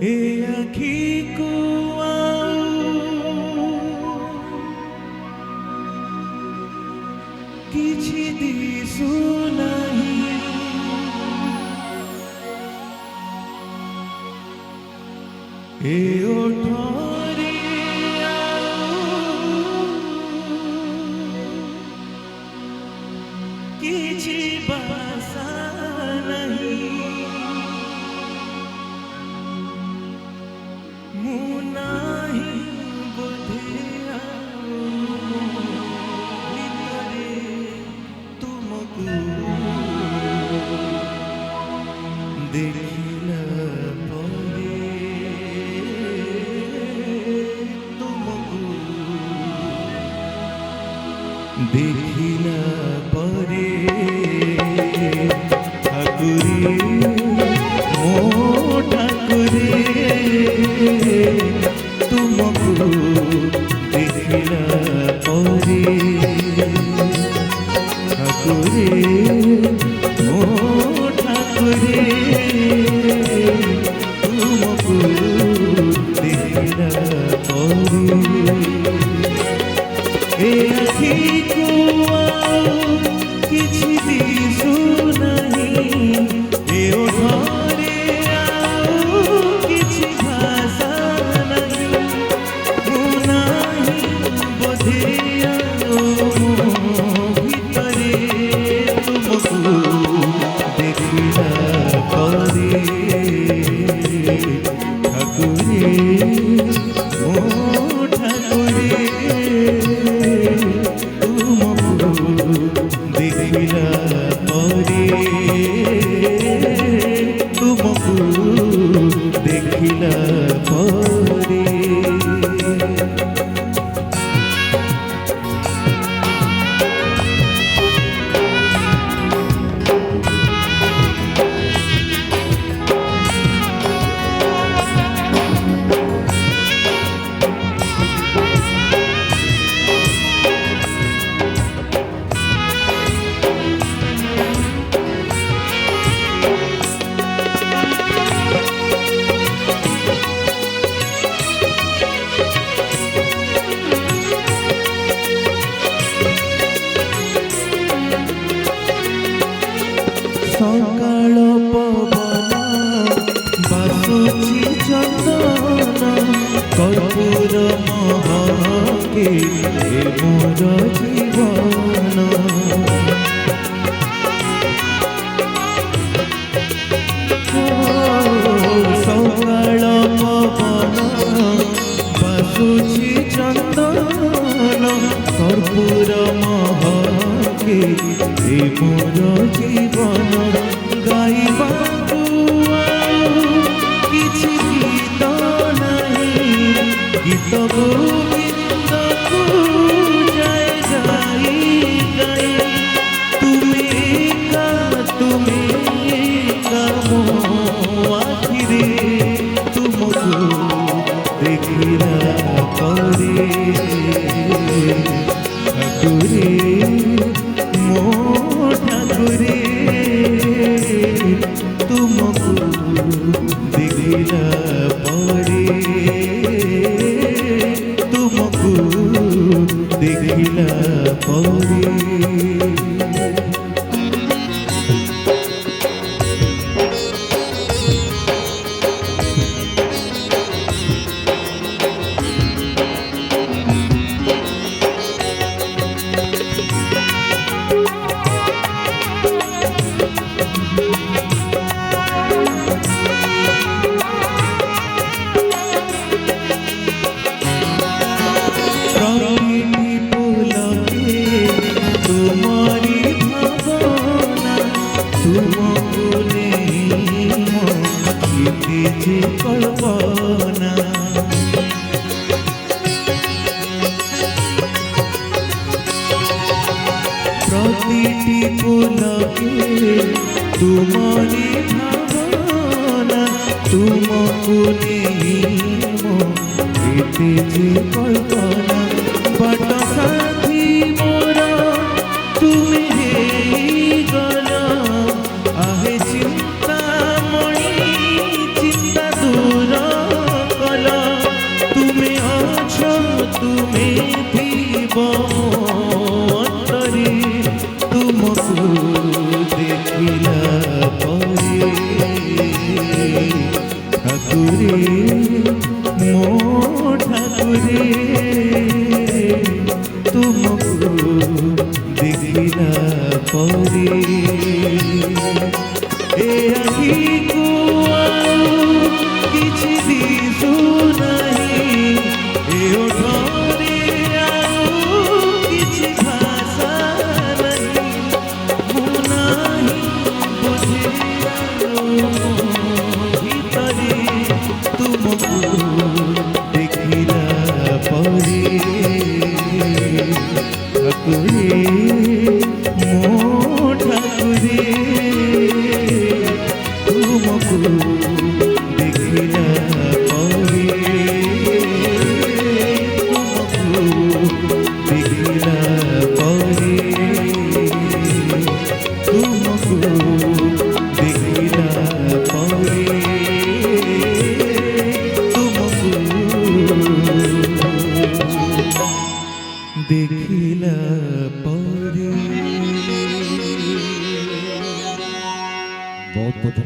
ए आखी को किछि दिसु नहीं ए ओठरे किछि बासा नहीं मुनाही बोधे भितरे तुमको देखिला परे तुमको देखिला परे ठाकुरे मो ठाकुरे तुमको देखिला परे ठाकुरे मो ठाकुरे तुमको देखिला परे ए आखी को किछि दिसु नहीं ए ओठरे किछि भाषा नहीं मुनाही बोधे भितरे तुमको देखिला परे ठाकुरे मो ठाकुरे तुमको देखिला परे तुमको देखिला परे सकाळ पवन बासुची चंदन कर्पूर महके मोर जीवन सकाळ पवन बासुची चंदन कर्पूर महके मोर जीवन गाइबाकू किछि गीत नहीं गीत गोविंदकू जय गाई गाई तुमे का मो आखिरे तुमको देखिला परे ठाकुरे मो ठाकुरे तुमको देखिला परे तुमको देखिला परे कल्पना प्रतिटी पुलके तुमरी भावना तुमको नहीं मो एते जे कल्पना बट साथी मोर तुमे गला आहे चिंता मणि चिंता दूर परे ए आखिको किछि दिसु नहीं ए ओठरे किछि भाषा नहीं मुनाही बुझे भीतरे तुमको देखिला परे ठाकुरे मो ठाकुरे तुमको देखिला परे तुमको देखिला परे तुमको देखिला परे तुमको देखिला परे। बहुत बहुत